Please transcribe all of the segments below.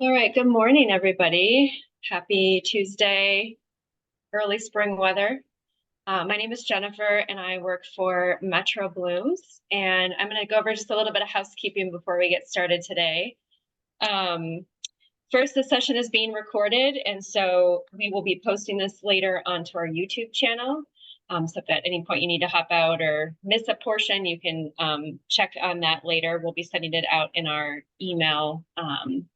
All right, good morning, everybody. Happy Tuesday, early spring weather. My name is Jennifer, and I work for Metro Blooms. And I'm going to go over just a little bit of housekeeping before we get started today. First, the session is being recorded, and so we will be posting this later onto our YouTube channel. So if at any point you need to hop out or miss a portion, you can check on that later. We'll be sending it out in our email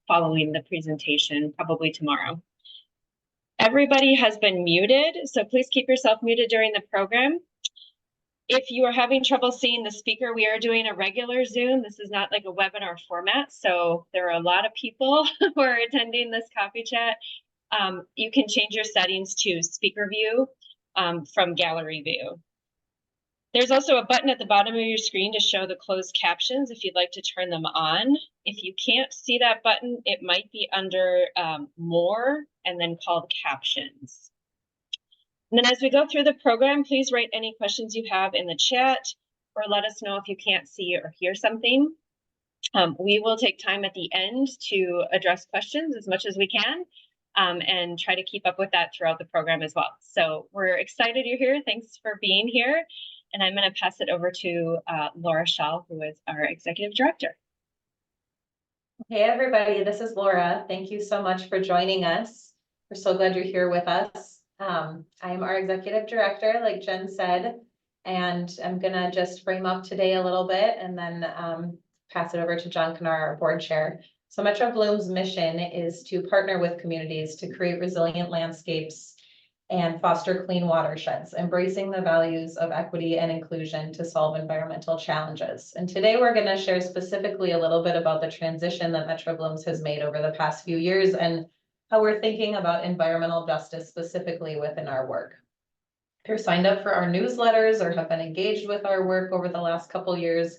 following the presentation, probably tomorrow. Everybody has been muted, so please keep yourself muted during the program. If you are having trouble seeing the speaker, we are doing a regular Zoom. This is not like a webinar format, so there are a lot of people who are attending this coffee chat. You can change your settings to speaker view from gallery view. There's also a button at the bottom of your screen to show the closed captions if you'd like to turn them on. If you can't see that button, it might be under More and then called Captions. And then as we go through the program, please write any questions you have in the chat or let us know if you can't see or hear something. We will take time at the end to address questions as much as we can and try to keep up with that throughout the program as well. So we're excited you're here. Thanks for being here. And I'm going to pass it over to Laura Schall, who is our Executive Director. Hey, everybody, this is Laura. Thank you so much for joining us. We're so glad you're here with us. I am our Executive Director, like Jen said, and I'm going to just frame up today a little bit and then pass it over to John Kanar, our Board Chair. So Metro Bloom's mission is to partner with communities to create resilient landscapes and foster clean watersheds, embracing the values of equity and inclusion to solve environmental challenges. And today we're going to share specifically a little bit about the transition that Metro Blooms has made over the past few years and how we're thinking about environmental justice specifically within our work. If you're signed up for our newsletters or have been engaged with our work over the last couple of years,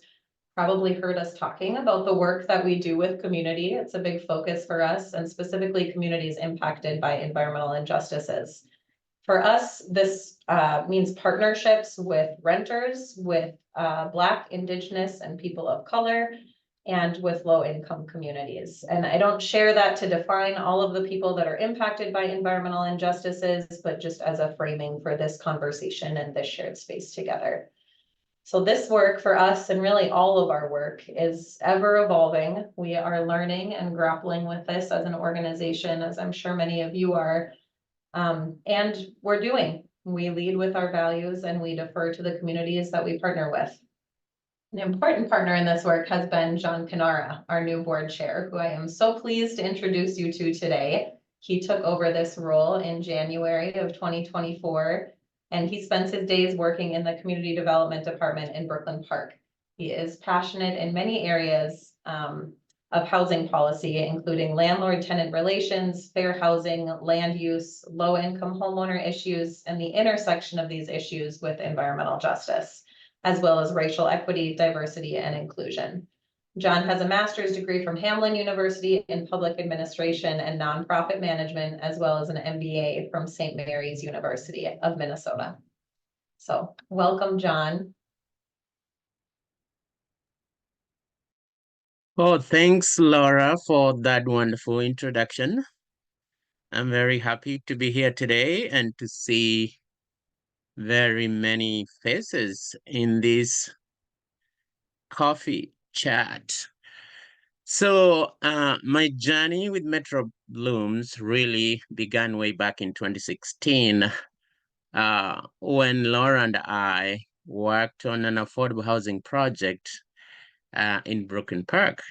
probably heard us talking about the work that we do with community. It's a big focus for us, and specifically communities impacted by environmental injustices. For us, this means partnerships with renters, with Black, Indigenous, and people of color, and with low-income communities. And I don't share that to define all of the people that are impacted by environmental injustices, but just as a framing for this conversation and this shared space together. So this work for us, and really all of our work, is ever evolving. We are learning and grappling with this as an organization, as I'm sure many of you are. And we lead with our values and we defer to the communities that we partner with. An important partner in this work has been John Kanara, our new board chair, who I am so pleased to introduce you to today. He took over this role in January of 2024, and he spends his days working in the community development department in Brooklyn Park. He is passionate in many areas of housing policy, including landlord-tenant relations, fair housing, land use, low-income homeowner issues, and the intersection of these issues with environmental justice, as well as racial equity, diversity, and inclusion. John has a master's degree from Hamline University in public administration and nonprofit management, as well as an MBA from St. Mary's University of Minnesota. So welcome, John. Oh, thanks, Laura, for that wonderful introduction. I'm very happy to be here today and to see very many faces in this coffee chat. So my journey with Metro Blooms really began way back in 2016 when Laura and I worked on an affordable housing project in Brooklyn Park.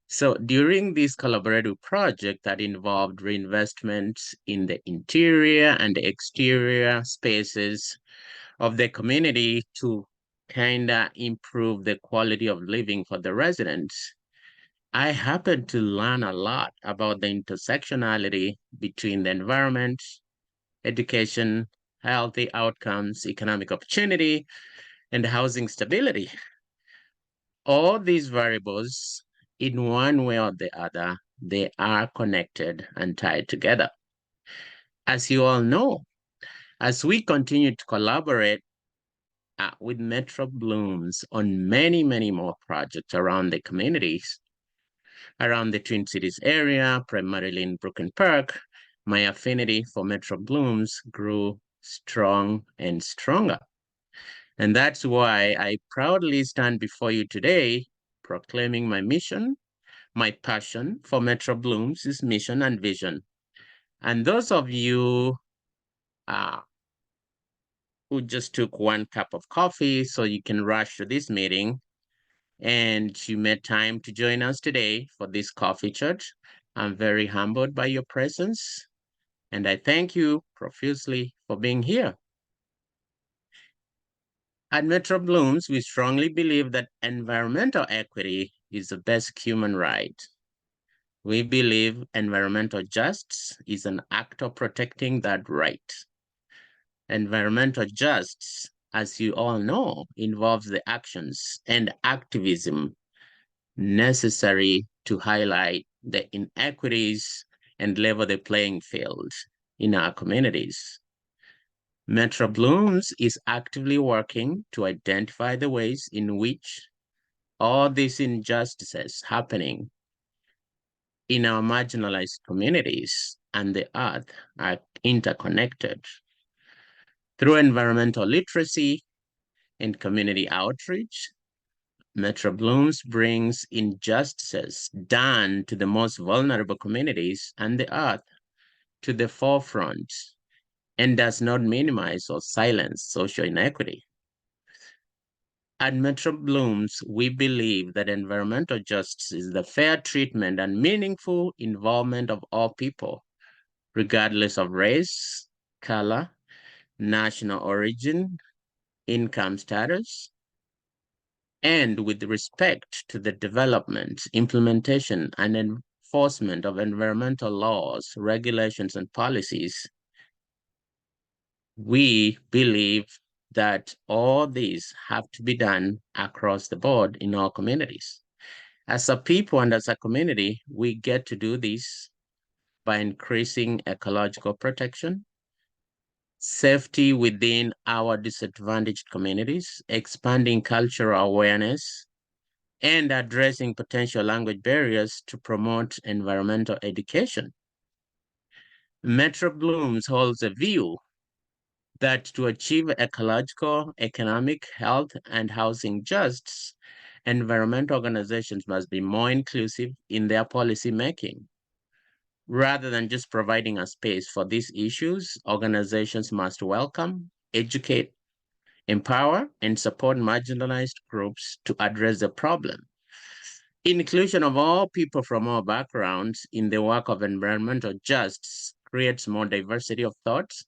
So during this collaborative project that involved reinvestment in the interior and the exterior spaces of the community to kind of improve the quality of living for the residents, I happened to learn a lot about the intersectionality between the environment, education, healthy outcomes, economic opportunity, and housing stability. All these variables, in one way or the other, they are connected and tied together. As you all know, as we continue to collaborate with Metro Blooms on many, many more projects around the communities, around the Twin Cities area, primarily in Brooklyn Park, my affinity for Metro Blooms grew strong and stronger. And that's why I proudly stand before you today, proclaiming my mission, my passion for Metro Blooms' mission and vision. And those of you who just took one cup of coffee so you can rush to this meeting, and you made time to join us today for this coffee chat, I'm very humbled by your presence, and I thank you profusely for being here. At Metro Blooms, we strongly believe that environmental equity is the best human right. We believe environmental justice is an act of protecting that right. Environmental justice, as you all know, involves the actions and activism necessary to highlight the inequities and level the playing field in our communities. Metro Blooms is actively working to identify the ways in which all these injustices happening in our marginalized communities and the earth are interconnected. Through environmental literacy and community outreach, Metro Blooms brings injustices done to the most vulnerable communities and the earth to the forefront and does not minimize or silence social inequity. At Metro Blooms, we believe that environmental justice is the fair treatment and meaningful involvement of all people, regardless of race, color, national origin, income status, and with respect to the development, implementation, and enforcement of environmental laws, regulations, and policies. We believe that all these have to be done across the board in our communities. As a people and as a community, we get to do this by increasing ecological protection, safety within our disadvantaged communities, expanding cultural awareness, and addressing potential language barriers to promote environmental education. Metro Blooms holds a view that to achieve ecological, economic, health, and housing justice, environmental organizations must be more inclusive in their policy making. Rather than just providing a space for these issues, organizations must welcome, educate, empower, and support marginalized groups to address the problem. Inclusion of all people from all backgrounds in the work of environmental justice creates more diversity of thoughts,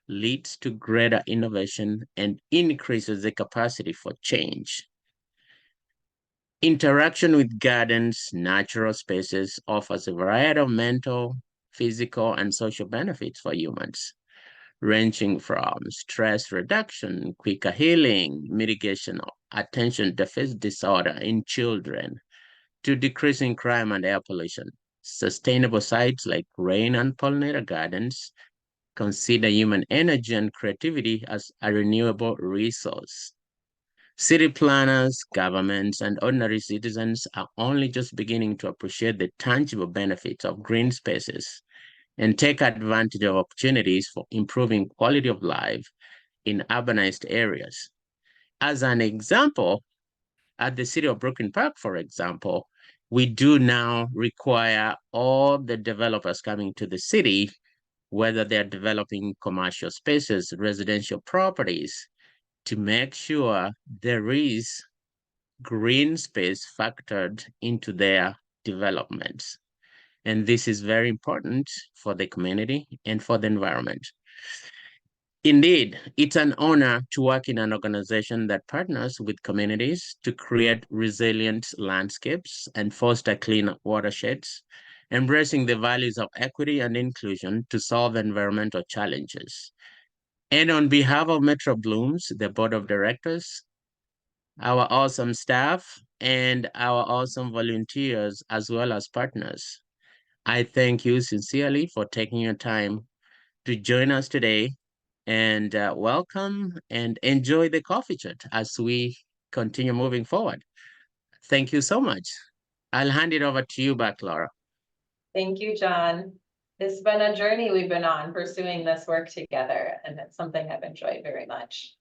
leads to greater innovation, and increases the capacity for change. Interaction with gardens, natural spaces offers a variety of mental, physical, and social benefits for humans, ranging from stress reduction, quicker healing, mitigation of attention deficit disorder in children, to decreasing crime and air pollution. Sustainable sites like rain and pollinator gardens consider human energy and creativity as a renewable resource. City planners, governments, and ordinary citizens are only just beginning to appreciate the tangible benefits of green spaces and take advantage of opportunities for improving quality of life in urbanized areas. As an example, at the city of Brooklyn Park, for example, we do now require all the developers coming to the city, whether they're developing commercial spaces, residential properties, to make sure there is green space factored into their developments. And this is very important for the community and for the environment. Indeed, it's an honor to work in an organization that partners with communities to create resilient landscapes and foster clean watersheds, embracing the values of equity and inclusion to solve environmental challenges. And on behalf of Metro Blooms, the board of directors, our awesome staff, and our awesome volunteers, as well as partners, I thank you sincerely for taking your time to join us today, and welcome and enjoy the coffee chat as we continue moving forward. Thank you so much. I'll hand it over to you back, Laura. Thank you, John. It's been a journey we've been on pursuing this work together, and it's something I've enjoyed very much.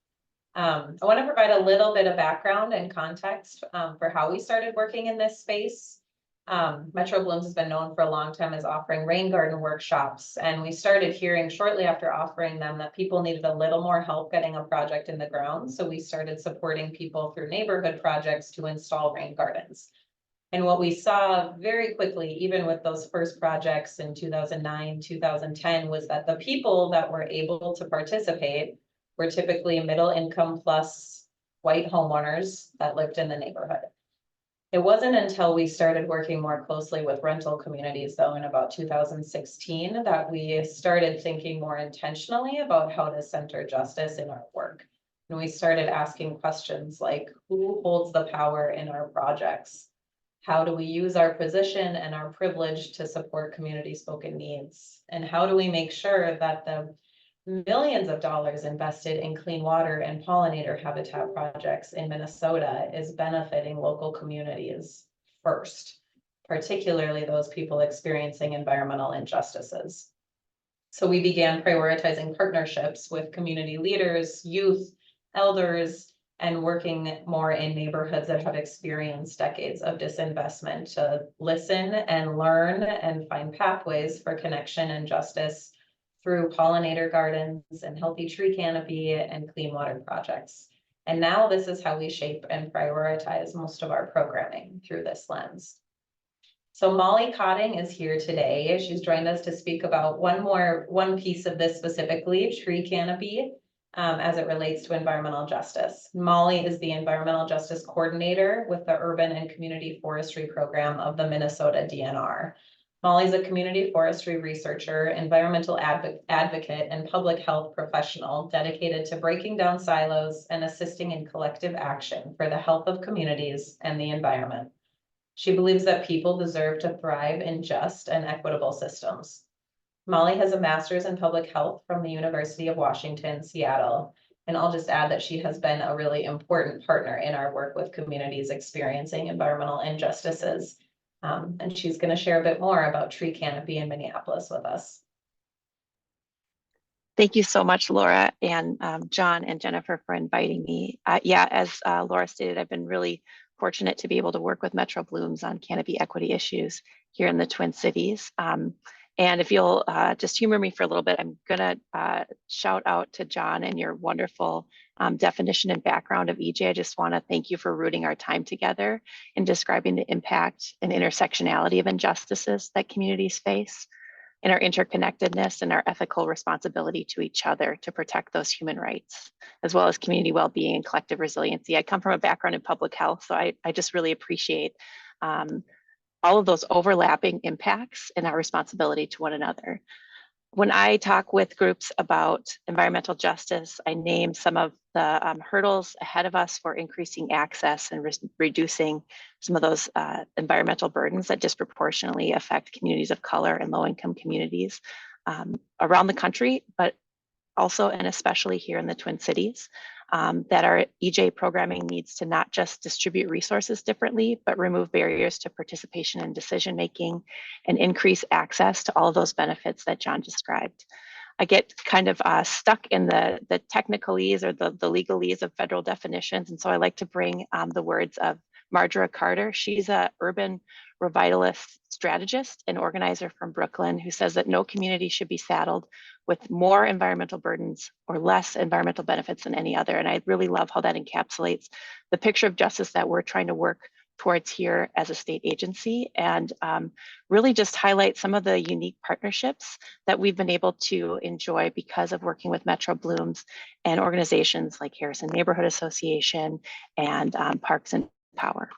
I want to provide a little bit of background and context for how we started working in this space. Metro Blooms has been known for a long time as offering rain garden workshops, and we started hearing shortly after offering them that people needed a little more help getting a project in the ground. So we started supporting people through neighborhood projects to install rain gardens. And what we saw very quickly, even with those first projects in 2009, 2010, was that the people that were able to participate were typically middle income plus white homeowners that lived in the neighborhood. It wasn't until we started working more closely with rental communities, though, in about 2016, that we started thinking more intentionally about how to center justice in our work. And we started asking questions like, who holds the power in our projects? How do we use our position and our privilege to support community spoken needs? And how do we make sure that the millions of dollars invested in clean water and pollinator habitat projects in Minnesota is benefiting local communities first, particularly those people experiencing environmental injustices? So we began prioritizing partnerships with community leaders, youth, elders, and working more in neighborhoods that have experienced decades of disinvestment to listen and learn and find pathways for connection and justice through pollinator gardens and healthy tree canopy and clean water projects. And now this is how we shape and prioritize most of our programming through this lens. So Molly Cotting is here today. She's joined us to speak about one piece of this specifically, tree canopy, as it relates to environmental justice. Molly is the environmental justice coordinator with the Urban and Community Forestry Program of the Minnesota DNR. Molly's a community forestry researcher, environmental advocate, and public health professional dedicated to breaking down silos and assisting in collective action for the health of communities and the environment. She believes that people deserve to thrive in just and equitable systems. Molly has a master's in public health from the University of Washington, Seattle. And I'll just add that she has been a really important partner in our work with communities experiencing environmental injustices. And she's going to share a bit more about tree canopy in Minneapolis with us. Thank you so much, Laura and John and Jennifer for inviting me. Yeah, as Laura stated, I've been really fortunate to be able to work with Metro Blooms on canopy equity issues here in the Twin Cities. And if you'll just humor me for a little bit, I'm gonna shout out to John and your wonderful definition and background of EJ. I just wanna thank you for rooting our time together in describing the impact and intersectionality of injustices that communities face, and our interconnectedness and our ethical responsibility to each other to protect those human rights, as well as community well-being and collective resiliency. I come from a background in public health, so I just really appreciate all of those overlapping impacts and our responsibility to one another. When I talk with groups about environmental justice, I name some of the hurdles ahead of us for increasing access and reducing some of those environmental burdens that disproportionately affect communities of color and low-income communities around the country, but also and especially here in the Twin Cities. That our EJ programming needs to not just distribute resources differently, but remove barriers to participation and decision-making and increase access to all of those benefits that John described. I get kind of stuck in the technicalese or the legalese of federal definitions. And so I like to bring the words of Marjorie Carter. She's an urban revitalist strategist and organizer from Brooklyn who says that no community should be saddled with more environmental burdens or less environmental benefits than any other. And I really love how that encapsulates the picture of justice that we're trying to work towards here as a state agency, and really just highlight some of the unique partnerships that we've been able to enjoy because of working with Metro Blooms and organizations like Harrison Neighborhood Association and Parks and Power.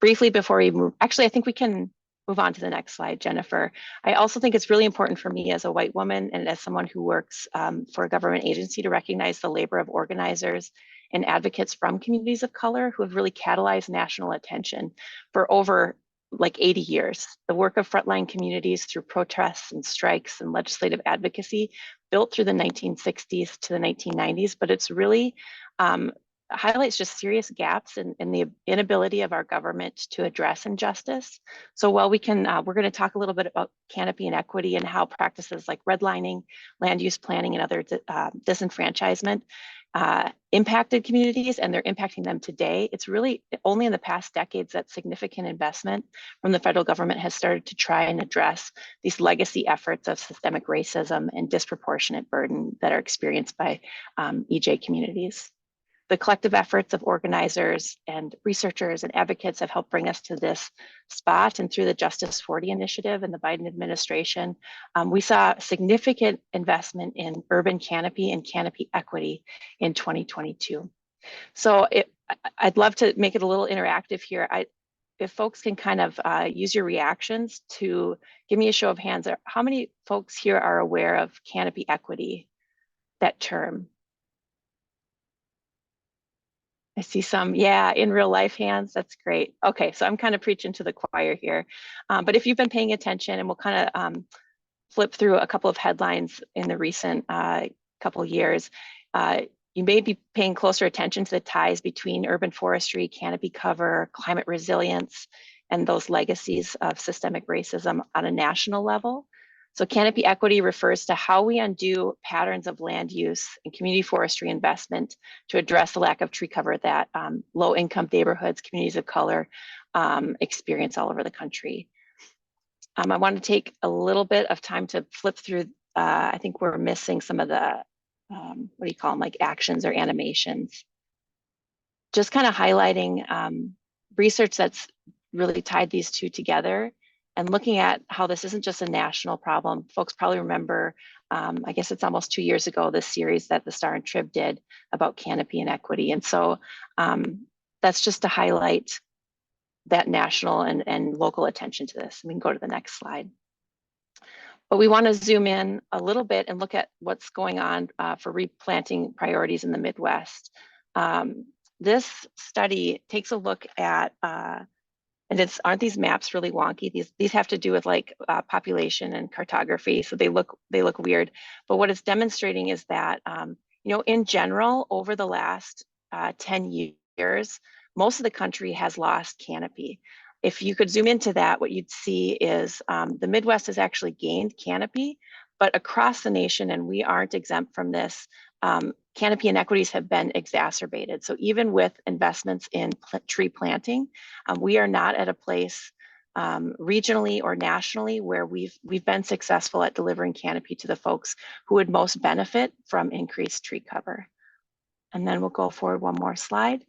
Briefly before we move, actually, I think we can move on to the next slide, Jennifer. I also think it's really important for me as a white woman and as someone who works for a government agency to recognize the labor of organizers and advocates from communities of color who have really catalyzed national attention for over like 80 years. The work of frontline communities through protests and strikes and legislative advocacy built through the 1960s to the 1990s, but it's really highlights just serious gaps in the inability of our government to address injustice. So while we can, we're going to talk a little bit about canopy and equity and how practices like redlining, land use planning, and other disenfranchisement impacted communities, and they're impacting them today. It's really only in the past decades that significant investment from the federal government has started to try and address these legacy efforts of systemic racism and disproportionate burden that are experienced by EJ communities. The collective efforts of organizers and researchers and advocates have helped bring us to this spot. And through the Justice 40 initiative and the Biden administration, we saw significant investment in urban canopy and canopy equity in 2022. So I'd love to make it a little interactive here. If folks can kind of use your reactions to give me a show of hands, how many folks here are aware of canopy equity, that term? I see some, yeah, in real life hands. That's great. Okay, so I'm kind of preaching to the choir here. But if you've been paying attention, and we'll kind of flip through a couple of headlines in the recent couple of years, you may be paying closer attention to the ties between urban forestry, canopy cover, climate resilience, and those legacies of systemic racism on a national level. So canopy equity refers to how we undo patterns of land use and community forestry investment to address the lack of tree cover that low-income neighborhoods, communities of color experience all over the country. I want to take a little bit of time to flip through. I think we're missing some of the, what do you call them, like actions or animations. Just kind of highlighting research that's really tied these two together, and looking at how this isn't just a national problem. Folks probably remember, I guess it's almost 2 years ago, this series that the Star and Trib did about canopy and equity. And so that's just to highlight that national and local attention to this. We can go to the next slide. But we want to zoom in a little bit and look at what's going on for replanting priorities in the Midwest. This study takes a look at, and aren't these maps really wonky? These have to do with like population and cartography, so they look weird. But what it's demonstrating is that, you know, in general, over the last 10 years, most of the country has lost canopy. If you could zoom into that, what you'd see is the Midwest has actually gained canopy, but across the nation, and we aren't exempt from this, canopy inequities have been exacerbated. So even with investments in tree planting, we are not at a place regionally or nationally where we've been successful at delivering canopy to the folks who would most benefit from increased tree cover. And then we'll go forward one more slide.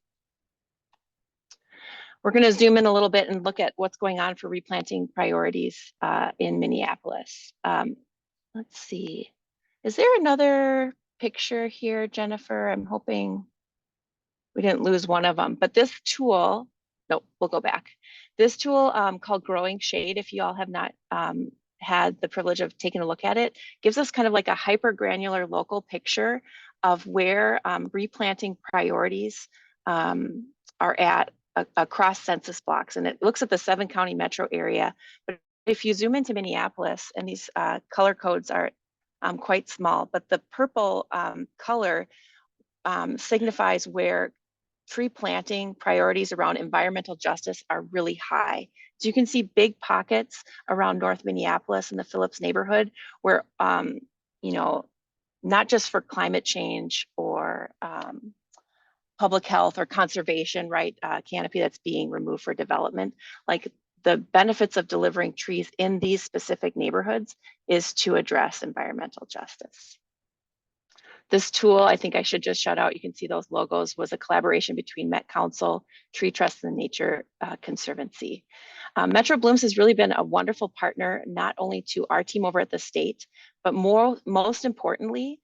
We're going to zoom in a little bit and look at what's going on for replanting priorities in Minneapolis. Let's see, is there another picture here, Jennifer? I'm hoping we didn't lose one of them, but this tool, no, we'll go back. This tool called Growing Shade, if you all have not had the privilege of taking a look at it, gives us kind of like a hyper granular local picture of where replanting priorities are at across census blocks. And it looks at the 7-county metro area, but if you zoom into Minneapolis, and these color codes are quite small, but the purple color signifies where tree planting priorities around environmental justice are really high. So you can see big pockets around North Minneapolis and the Phillips neighborhood where, you know, not just for climate change or public health or conservation, right, canopy that's being removed for development, like the benefits of delivering trees in these specific neighborhoods is to address environmental justice. This tool, I think I should just shout out, you can see those logos, was a collaboration between Met Council, Tree Trust, and the Nature Conservancy. Metro Blooms has really been a wonderful partner, not only to our team over at the state, but most importantly,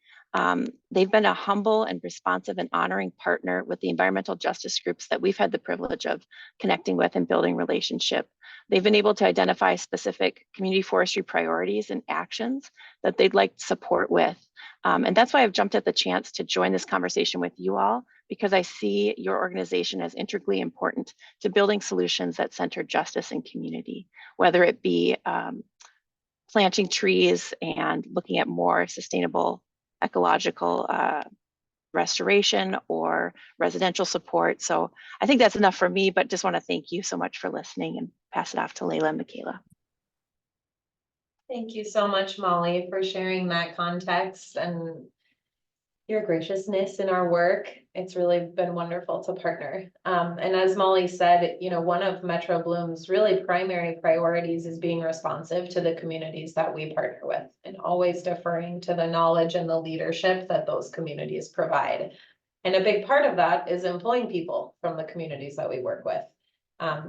they've been a humble and responsive and honoring partner with the environmental justice groups that we've had the privilege of connecting with and building relationship. They've been able to identify specific community forestry priorities and actions that they'd like support with. And that's why I've jumped at the chance to join this conversation with you all, because I see your organization as integrally important to building solutions that center justice and community, whether it be planting trees and looking at more sustainable ecological restoration or residential support. So I think that's enough for me, but just want to thank you so much for listening and pass it off to Layla and Michaela. Thank you so much, Molly, for sharing that context and your graciousness in our work. It's really been wonderful to partner. And as Molly said, you know, one of Metro Bloom's really primary priorities is being responsive to the communities that we partner with and always deferring to the knowledge and the leadership that those communities provide. And a big part of that is employing people from the communities that we work with.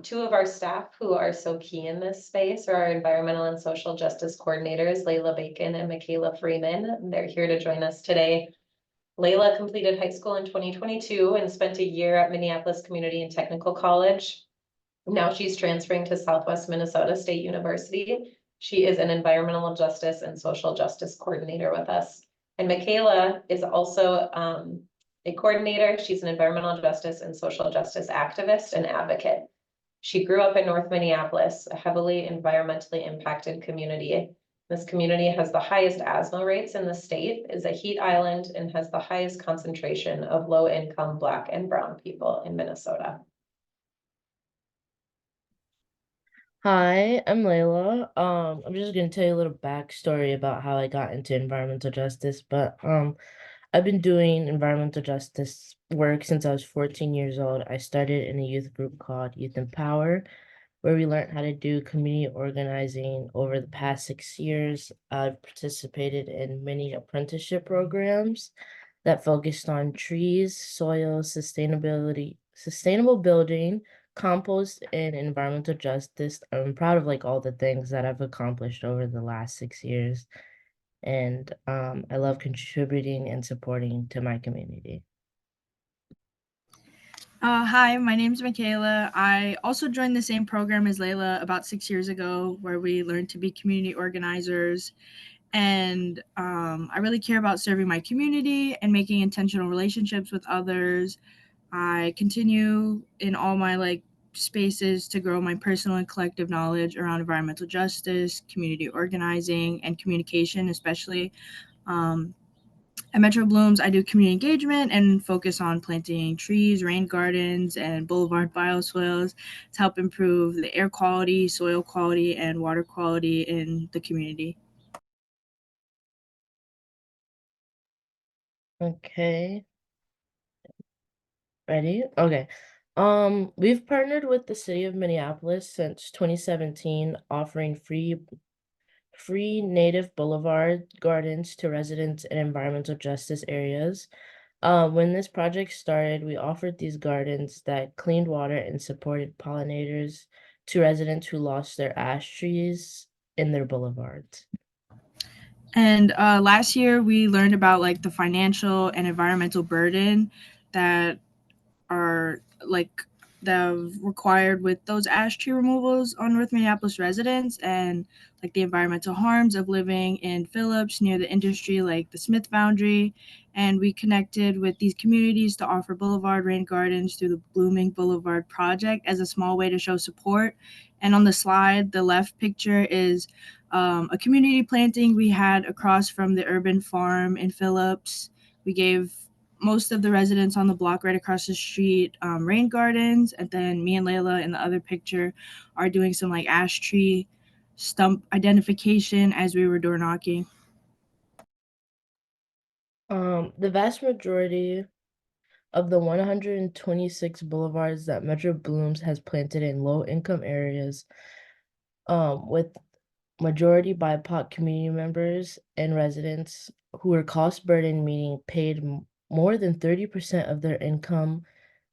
Two of our staff who are so key in this space are our environmental and social justice coordinators, Layla Bacon and Michaela Freeman. They're here to join us today. Layla completed high school in 2022 and spent a year at Minneapolis Community and Technical College. Now she's transferring to Southwest Minnesota State University. She is an environmental justice and social justice coordinator with us. And Michaela is also a coordinator. She's an environmental justice and social justice activist and advocate. She grew up in North Minneapolis, a heavily environmentally impacted community. This community has the highest asthma rates in the state, is a heat island, and has the highest concentration of low-income Black and Brown people in Minnesota. Hi, I'm Layla. I'm just gonna tell you a little backstory about how I got into environmental justice, but I've been doing environmental justice work since I was 14 years old. I started in a youth group called Youth Empower, where we learned how to do community organizing. Over the past 6 years, I've participated in many apprenticeship programs that focused on trees, soil, sustainable building, compost, and environmental justice. I'm proud of like all the things that I've accomplished over the last 6 years. And I love contributing and supporting to my community. Hi, my name's Michaela. I also joined the same program as Layla about 6 years ago, where we learned to be community organizers. And I really care about serving my community and making intentional relationships with others. I continue in all my spaces to grow my personal and collective knowledge around environmental justice, community organizing, and communication, especially. At Metro Blooms, I do community engagement and focus on planting trees, rain gardens, and boulevard bioswales to help improve the air quality, soil quality, and water quality in the community. Okay. Ready? Okay. We've partnered with the city of Minneapolis since 2017, offering free native boulevard gardens to residents in environmental justice areas. When this project started, we offered these gardens that cleaned water and supported pollinators to residents who lost their ash trees in their boulevards. And last year, we learned about the financial and environmental burden that are the required with those ash tree removals on North Minneapolis residents, and the environmental harms of living in Phillips near the industry like the Smith Foundry. And we connected with these communities to offer boulevard rain gardens through the Blooming Boulevard Project as a small way to show support. And on the slide, the left picture is a community planting we had across from the urban farm in Phillips. We gave most of the residents on the block right across the street rain gardens, and then me and Layla in the other picture are doing some ash tree stump identification as we were door knocking. The vast majority of the 126 boulevards that Metro Blooms has planted in low-income areas, with majority BIPOC community members and residents who are cost burden, meaning paid more than 30% of their income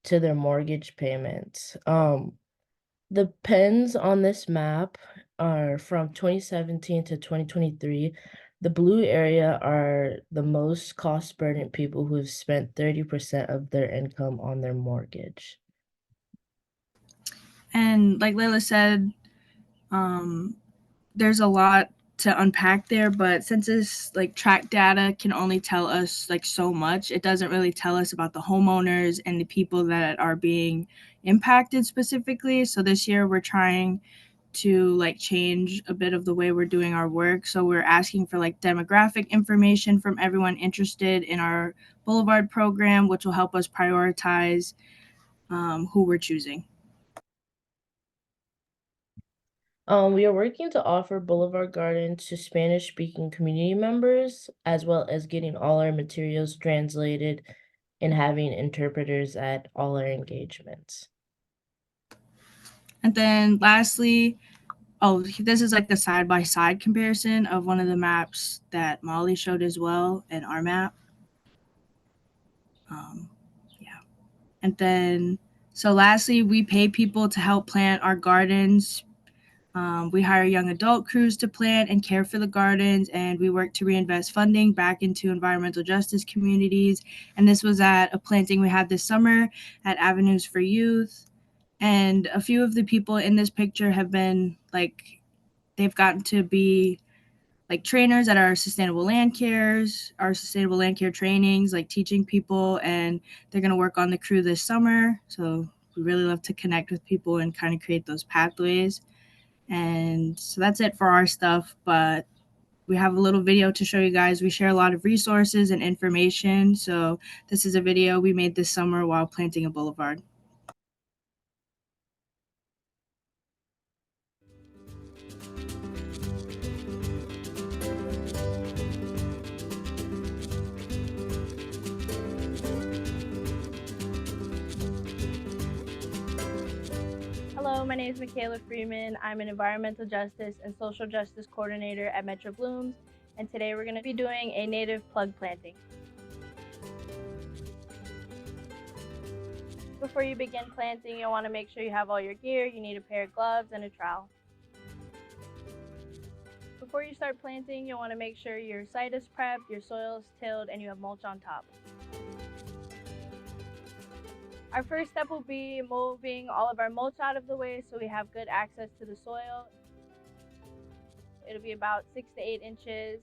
to their mortgage payments. The pens on this map are from 2017 to 2023. The blue area are the most cost burdened people who have spent 30% of their income on their mortgage. And like Layla said, there's a lot to unpack there, but census track data can only tell us so much. It doesn't really tell us about the homeowners and the people that are being impacted specifically. So this year we're trying to like change a bit of the way we're doing our work. So we're asking for like demographic information from everyone interested in our Boulevard program, which will help us prioritize who we're choosing. We are working to offer Boulevard Gardens to Spanish-speaking community members, as well as getting all our materials translated and having interpreters at all our engagements. And then lastly, this is like the side-by-side comparison of one of the maps that Molly showed as well, and our map. Yeah. And then, so lastly, we pay people to help plant our gardens. We hire young adult crews to plant and care for the gardens, and we work to reinvest funding back into environmental justice communities. And this was at a planting we had this summer at Avenues for Youth. And a few of the people in this picture have been like, they've gotten to be like trainers at our sustainable land cares, our sustainable land care trainings, like teaching people, and they're going to work on the crew this summer. So we really love to connect with people and kind of create those pathways. And so that's it for our stuff, but we have a little video to show you guys. We share a lot of resources and information. So this is a video we made this summer while planting a boulevard. Hello, my name is Michaela Freeman. I'm an environmental justice and social justice coordinator at Metro Blooms, and today we're going to be doing a native plug planting. Before you begin planting, you'll want to make sure you have all your gear. You need a pair of gloves and a trowel. Before you start planting, you'll want to make sure your site is prepped, your soil is tilled, and you have mulch on top. Our first step will be moving all of our mulch out of the way so we have good access to the soil. It'll be about 6 to 8 inches.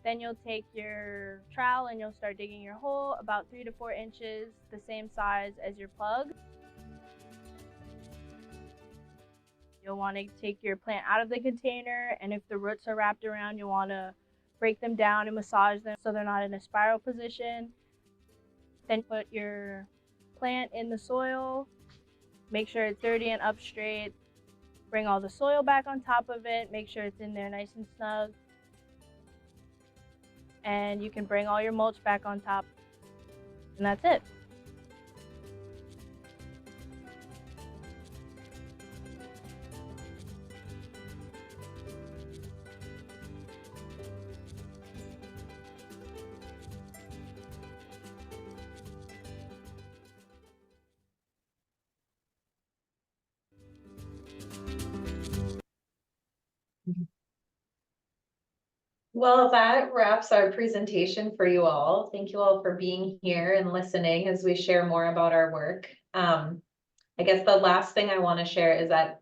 Then you'll take your trowel and you'll start digging your hole about 3 to 4 inches, the same size as your plug. You'll want to take your plant out of the container, and if the roots are wrapped around, you'll want to break them down and massage them so they're not in a spiral position. Then put your plant in the soil, make sure it's dirty and up straight, bring all the soil back on top of it, make sure it's in there nice and snug, and you can bring all your mulch back on top, and that's it. Well, that wraps our presentation for you all. Thank you all for being here and listening as we share more about our work. I guess the last thing I want to share is that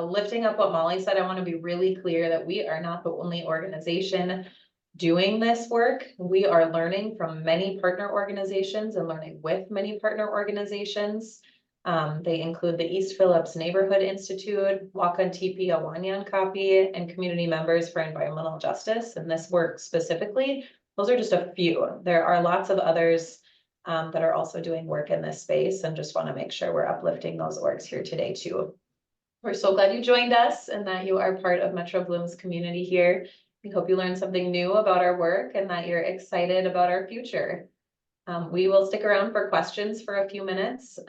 lifting up what Molly said, I want to be really clear that we are not the only organization doing this work. We are learning from many partner organizations and learning with many partner organizations. They include the East Phillips Neighborhood Institute, Wakan Tipi Awanyan Kapi, and Community Members for Environmental Justice. And this work specifically, those are just a few. There are lots of others that are also doing work in this space, and just want to make sure we're uplifting those orgs here today too. We're so glad you joined us and that you are part of Metro Bloom's community here. We hope you learned something new about our work and that you're excited about our future. We will stick around for questions for a few minutes.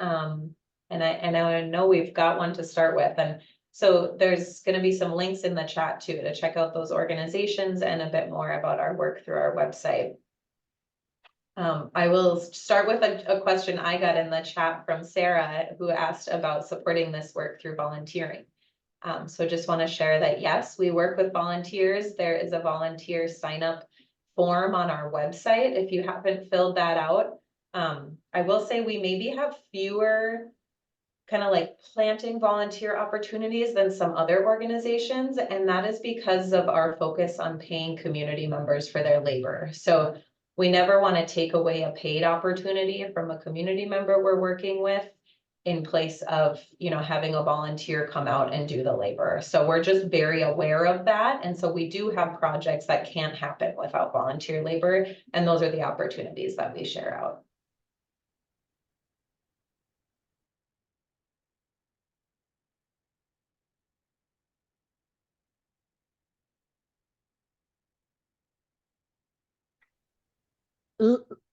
And I know we've got one to start with. And so there's going to be some links in the chat too to check out those organizations and a bit more about our work through our website. I will start with a question I got in the chat from Sarah, who asked about supporting this work through volunteering. So just want to share that, yes, we work with volunteers. There is a volunteer sign up form on our website if you haven't filled that out. I will say we maybe have fewer kind of like planting volunteer opportunities than some other organizations. And that is because of our focus on paying community members for their labor. So we never want to take away a paid opportunity from a community member we're working with. in place of, having a volunteer come out and do the labor. So we're just very aware of that. And so we do have projects that can't happen without volunteer labor. And those are the opportunities that we share out.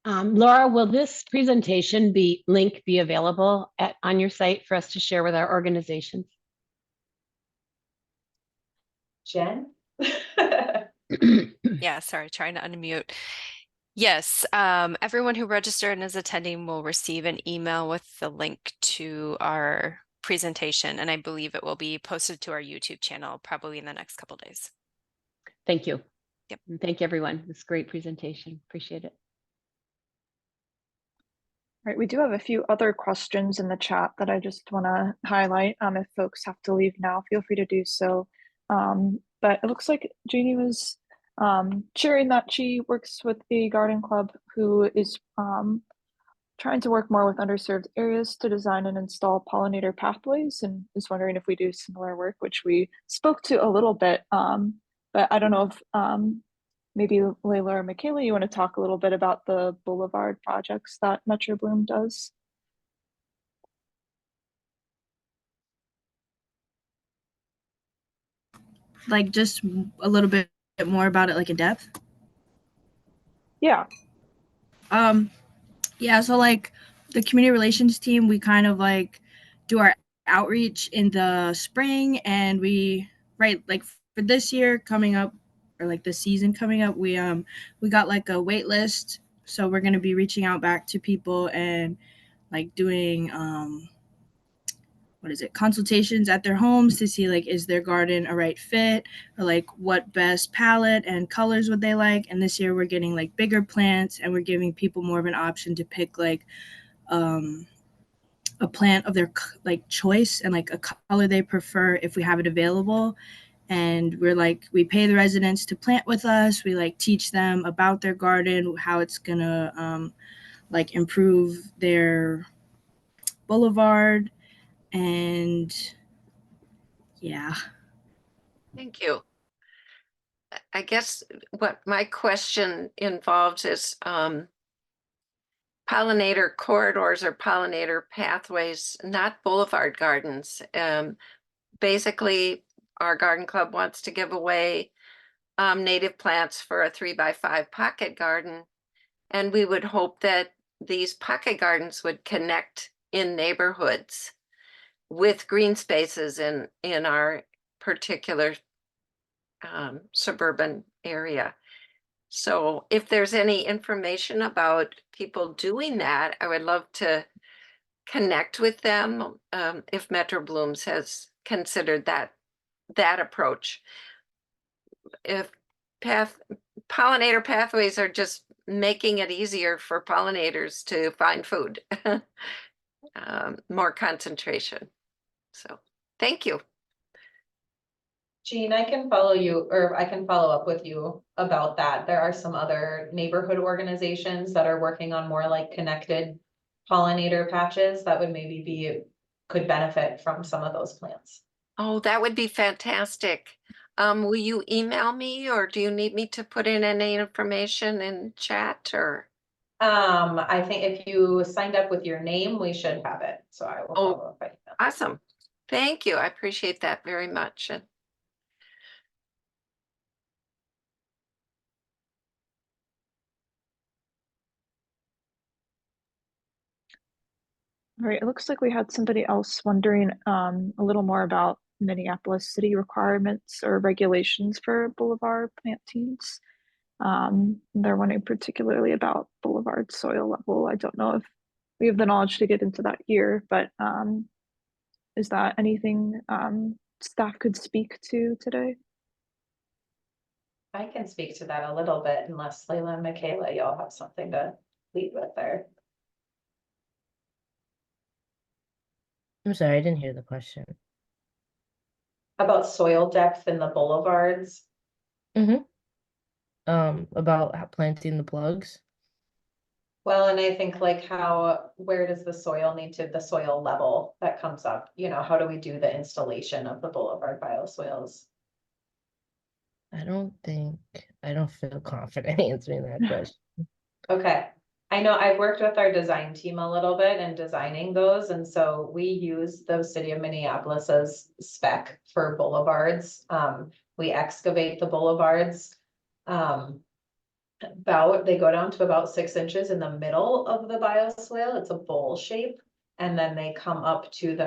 Laura, will this presentation link be available on your site for us to share with our organizations? Jen? Yeah, sorry, trying to unmute. Yes, everyone who registered and is attending will receive an email with the link to our presentation, and I believe it will be posted to our YouTube channel probably in the next couple days. Thank you. Yep. And thank you, everyone. This is a great presentation. Appreciate it. Right, we do have a few other questions in the chat that I just want to highlight. If folks have to leave now, feel free to do so. But it looks like Jeannie was sharing that she works with a garden club who is trying to work more with underserved areas to design and install pollinator pathways, and is wondering if we do similar work, which we spoke to a little bit. But I don't know if maybe Layla or Michaela, you want to talk a little bit about the Boulevard projects that Metro Bloom does? Like just a little bit more about it, like in depth. Yeah. Yeah, so like the community relations team, we kind of like do our outreach in the spring, and we like for this year coming up, or like the season coming up, we got like a wait list. So we're gonna be reaching out back to people and like doing consultations at their homes to see like, is their garden a right fit, or like what best palette and colors would they like. And this year we're getting like bigger plants, and we're giving people more of an option to pick like a plant of their like choice and like a color they prefer if we have it available. And we pay the residents to plant with us. We like teach them about their garden, how it's gonna like improve their boulevard. And yeah. Thank you. I guess what my question involves is pollinator corridors or pollinator pathways, not boulevard gardens. Basically, our garden club wants to give away native plants for a 3x5 pocket garden. And we would hope that these pocket gardens would connect in neighborhoods with green spaces in our particular suburban area. So if there's any information about people doing that, I would love to connect with them if Metro Blooms has considered that approach. If pollinator pathways are just making it easier for pollinators to find food, more concentration. So thank you. Jean, I can follow you, or I can follow up with you about that. There are some other neighborhood organizations that are working on more like connected pollinator patches that would maybe could benefit from some of those plants. Oh, that would be fantastic. Will you email me, or do you need me to put in any information in chat, or? I think if you signed up with your name, we should have it. So I will follow up by email. Awesome. Thank you. I appreciate that very much. All right, it looks like we had somebody else wondering a little more about Minneapolis city requirements or regulations for boulevard plantings. They're wondering particularly about boulevard soil level. I don't know if we have the knowledge to get into that here, but is that anything staff could speak to today? I can speak to that a little bit, unless Layla and Michaela, y'all have something to lead with there. I'm sorry, I didn't hear the question. About soil depth in the boulevards. About planting the plugs. Well, and I think like where does the soil the soil level that comes up, how do we do the installation of the Boulevard bioswales? I don't feel confident answering that question. Okay, I know I've worked with our design team a little bit in designing those, and so we use the city of Minneapolis's spec for boulevards. We excavate the boulevards. They go down to about 6 inches in the middle of the bioswale. It's a bowl shape. And then they come up to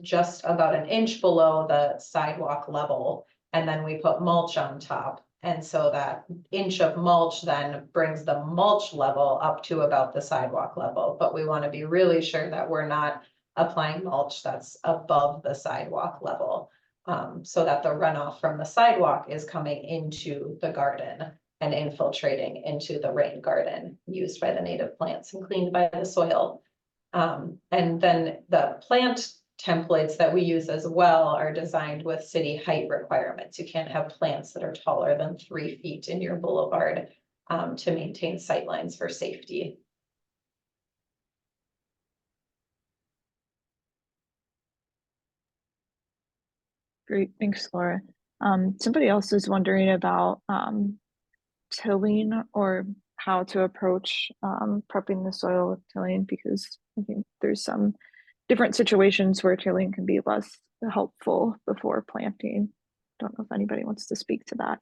just about an inch below the sidewalk level. And then we put mulch on top. And so that inch of mulch then brings the mulch level up to about the sidewalk level. But we want to be really sure that we're not applying mulch that's above the sidewalk level. So that the runoff from the sidewalk is coming into the garden and infiltrating into the rain garden used by the native plants and cleaned by the soil. And then the plant templates that we use as well are designed with city height requirements. You can't have plants that are taller than 3 feet in your boulevard to maintain sightlines for safety. Great, thanks, Laura. Somebody else is wondering about tilling or how to approach prepping the soil with tilling, because I think there's some different situations where tilling can be less helpful before planting. Don't know if anybody wants to speak to that.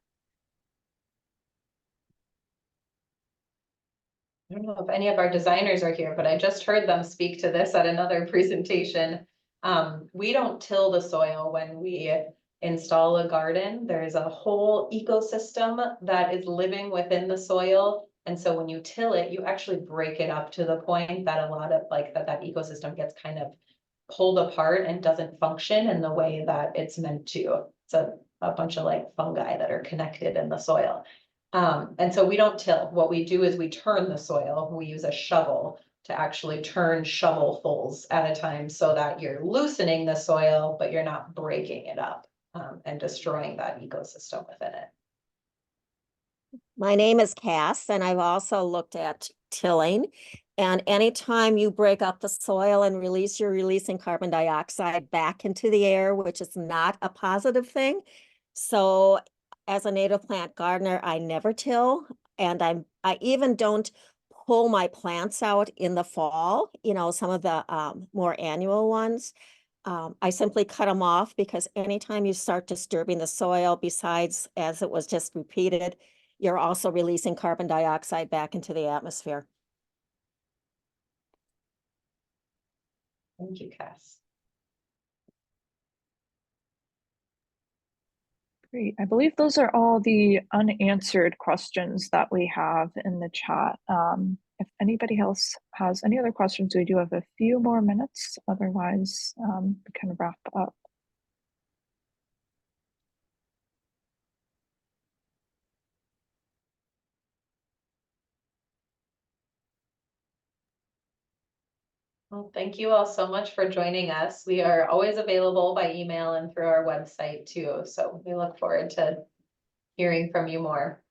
I don't know if any of our designers are here, but I just heard them speak to this at another presentation. We don't till the soil when we install a garden. There is a whole ecosystem that is living within the soil. And so when you till it, you actually break it up to the point that a lot of that ecosystem gets kind of pulled apart and doesn't function in the way that it's meant to. It's a bunch of like fungi that are connected in the soil. And so we don't till. What we do is we turn the soil. We use a shovel to actually turn shovelfuls at a time so that you're loosening the soil, but you're not breaking it up and destroying that ecosystem within it. My name is Cass, and I've also looked at tilling. And anytime you break up the soil and you're releasing carbon dioxide back into the air, which is not a positive thing. So as a native plant gardener, I never till, and I even don't pull my plants out in the fall, some of the more annual ones. I simply cut them off, because anytime you start disturbing the soil, besides, as it was just repeated, you're also releasing carbon dioxide back into the atmosphere. Thank you, Cass. Great. I believe those are all the unanswered questions that we have in the chat. If anybody else has any other questions, we do have a few more minutes. Otherwise, we can wrap up. Well, thank you all so much for joining us. We are always available by email and through our website too. So we look forward to hearing from you more.